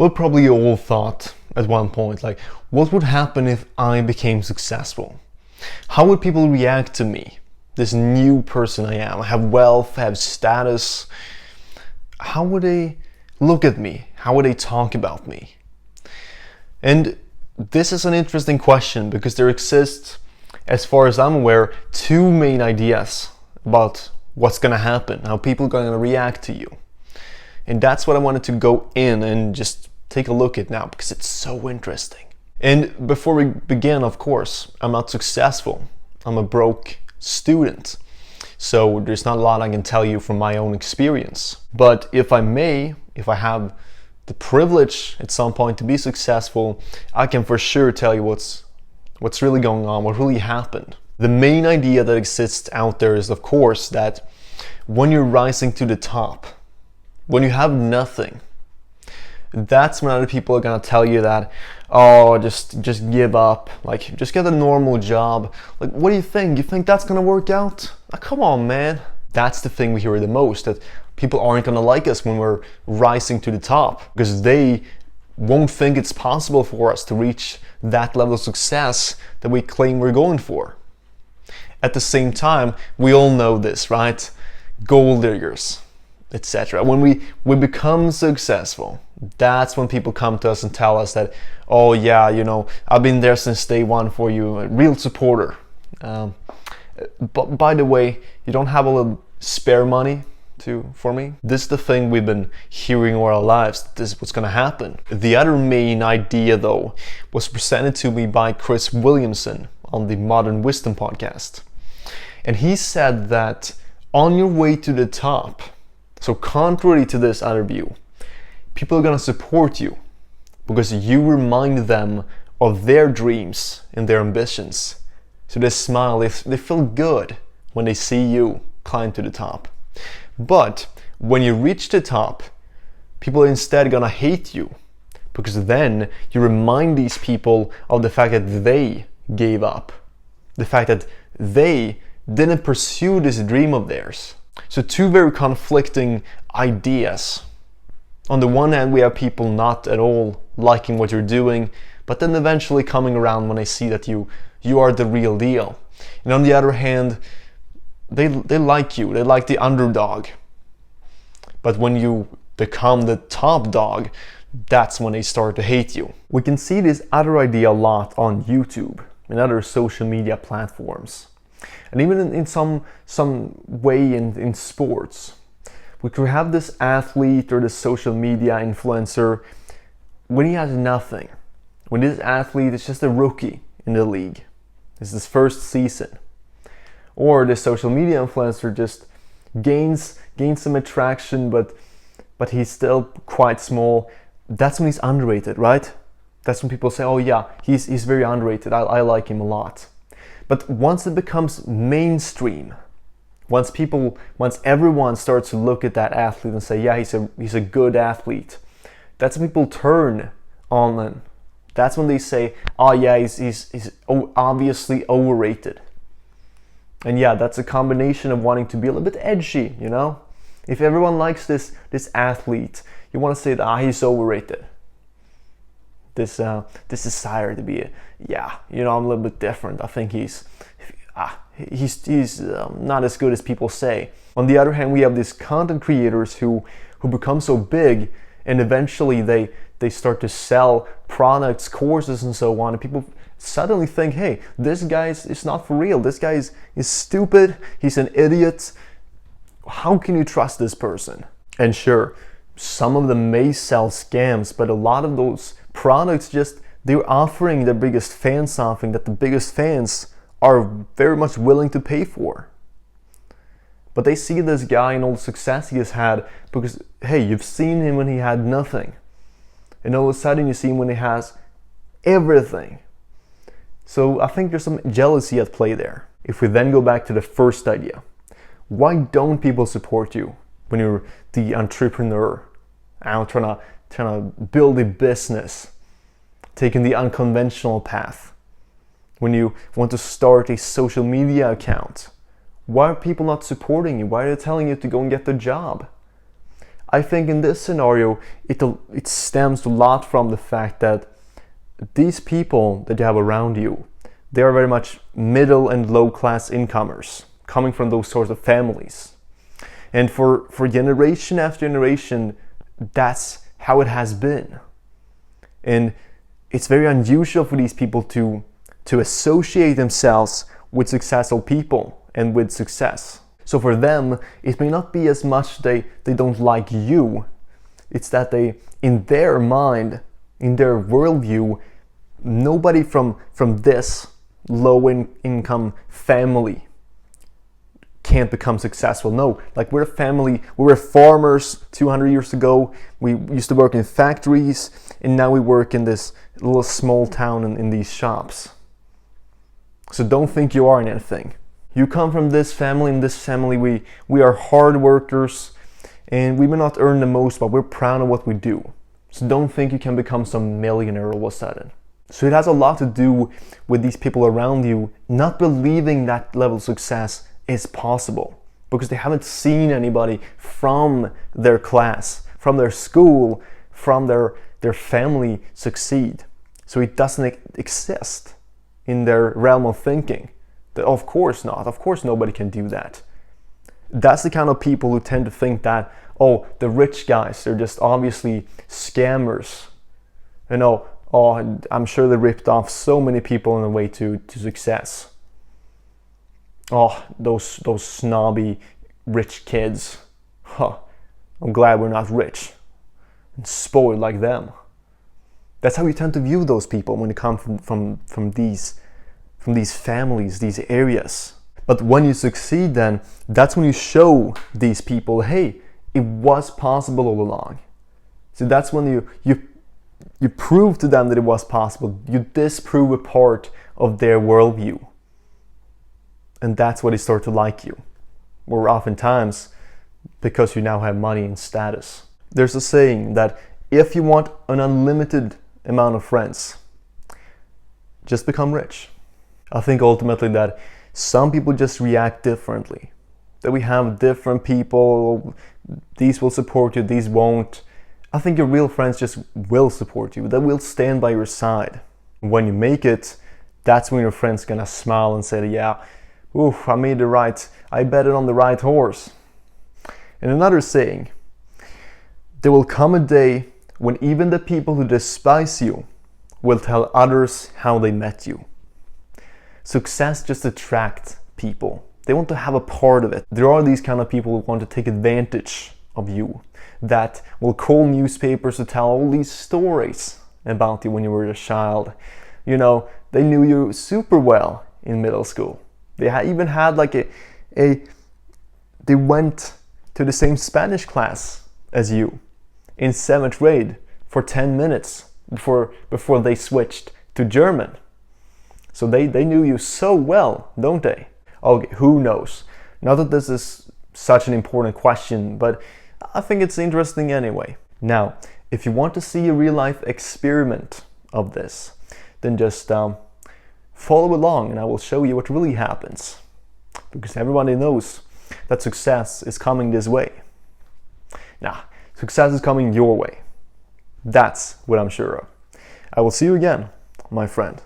We probably all thought at one point, like, what would happen if I became successful? How would people react to me? This new person I am. I have wealth, I have status. How would they look at me? How would they talk about me? And this is an interesting question because there exists, as far as I'm aware, two main ideas about what's gonna happen, how people are gonna react to you. And that's what I wanted to go in and just take a look at now because it's so interesting. And before we begin, of course, I'm not successful. I'm a broke student. So there's not a lot I can tell you from my own experience. But if I have the privilege at some point to be successful, I can for sure tell you what's really going on, what really happened. The main idea that exists out there is, of course, that when you're rising to the top, when you have nothing, that's when other people are gonna tell you that, oh, just give up, like just get a normal job. Like, what do you think? You think that's gonna work out? Oh, come on, man. That's the thing we hear the most, that people aren't gonna like us when we're rising to the top because they won't think it's possible for us to reach that level of success that we claim we're going for. At the same time, we all know this, right? Gold diggers, etc. When we become successful, that's when people come to us and tell us that, oh yeah, you know, I've been there since day one for you, a real supporter. But by the way, you don't have a little spare money for me? This is the thing we've been hearing all our lives. This is what's gonna happen. The other main idea, though, was presented to me by Chris Williamson on the Modern Wisdom podcast. And he said that on your way to the top, so contrary to this other view, people are gonna support you because you remind them of their dreams and their ambitions. So they smile, they feel good when they see you climb to the top. But when you reach the top, people are instead gonna hate you because then you remind these people of the fact that they gave up, the fact that they didn't pursue this dream of theirs. So two very conflicting ideas. On the one hand, we have people not at all liking what you're doing, but then eventually coming around when they see that you are the real deal. And on the other hand, they like you, they like the underdog. But when you become the top dog, that's when they start to hate you. We can see this other idea a lot on YouTube and other social media platforms. And even in some way in sports. We could have this athlete or this social media influencer when he has nothing. When this athlete is just a rookie in the league. It's his first season. Or the social media influencer just gains some attraction, but he's still quite small. That's when he's underrated, right? That's when people say, oh yeah, he's very underrated. I like him a lot. But once it becomes mainstream, once everyone starts to look at that athlete and say, yeah, he's a good athlete, that's when people turn on him. That's when they say, oh yeah, he's obviously overrated. And yeah, that's a combination of wanting to be a little bit edgy, you know? If everyone likes this athlete, you want to say that he's overrated. This desire to be, I'm a little bit different. I think he's not as good as people say. On the other hand, we have these content creators who become so big, and eventually they start to sell products, courses, and so on, and people suddenly think, hey, this guy is not for real. This guy is stupid. He's an idiot. How can you trust this person? And sure, some of them may sell scams, but a lot of those products they're offering their biggest fans something that the biggest fans are very much willing to pay for. But they see this guy and all the success he has had because, hey, you've seen him when he had nothing. And all of a sudden you see him when he has everything. So I think there's some jealousy at play there. If we then go back to the first idea, why don't people support you when you're the entrepreneur out trying to build a business, taking the unconventional path? When you want to start a social media account, why are people not supporting you? Why are they telling you to go and get the job? I think in this scenario, it stems a lot from the fact that these people that you have around you, they are very much middle and low class incomers, coming from those sorts of families. And for generation after generation, that's how it has been. And it's very unusual for these people to associate themselves with successful people and with success. So for them, it may not be as much they don't like you. It's that they, in their mind, in their worldview, nobody from this low income family can't become successful. No, like we're a family, we were farmers 200 years ago. We used to work in factories, and now we work in this little small town in these shops. So don't think you are anything. You come from this family, and this family we are hard workers, and we may not earn the most, but we're proud of what we do. So don't think you can become some millionaire all of a sudden. So it has a lot to do with these people around you not believing that level of success is possible, because they haven't seen anybody from their class, from their school, from their family succeed. So it doesn't exist in their realm of thinking. That of course not, of course nobody can do that. That's the kind of people who tend to think that, oh, the rich guys, they're just obviously scammers. You know, oh, I'm sure they ripped off so many people on the way to success. Oh, those snobby rich kids. Huh. I'm glad we're not rich and spoiled like them. That's how we tend to view those people when they come from these families, these areas. But when you succeed, then that's when you show these people, hey, it was possible all along. So that's when you prove to them that it was possible. You disprove a part of their worldview. And that's when they start to like you. Or oftentimes, because you now have money and status. There's a saying that if you want an unlimited amount of friends, just become rich. I think ultimately that some people just react differently. That we have different people, these will support you, these won't. I think your real friends just will support you. They will stand by your side. When you make it, that's when your friend's gonna smile and say, yeah, oof, I betted on the right horse. And another saying, there will come a day when even the people who despise you will tell others how they met you. Success just attracts people. They want to have a part of it. There are these kind of people who want to take advantage of you, that will call newspapers to tell all these stories about you when you were a child. You know, they knew you super well in middle school. They even had like they went to the same Spanish class as you in 7th grade for 10 minutes before they switched to German. So they knew you so well, don't they? Okay, who knows? Not that this is such an important question, but I think it's interesting anyway. Now, if you want to see a real life experiment of this, then just follow along and I will show you what really happens. Because everybody knows that success is coming this way. Now, success is coming your way. That's what I'm sure of. I will see you again, my friend.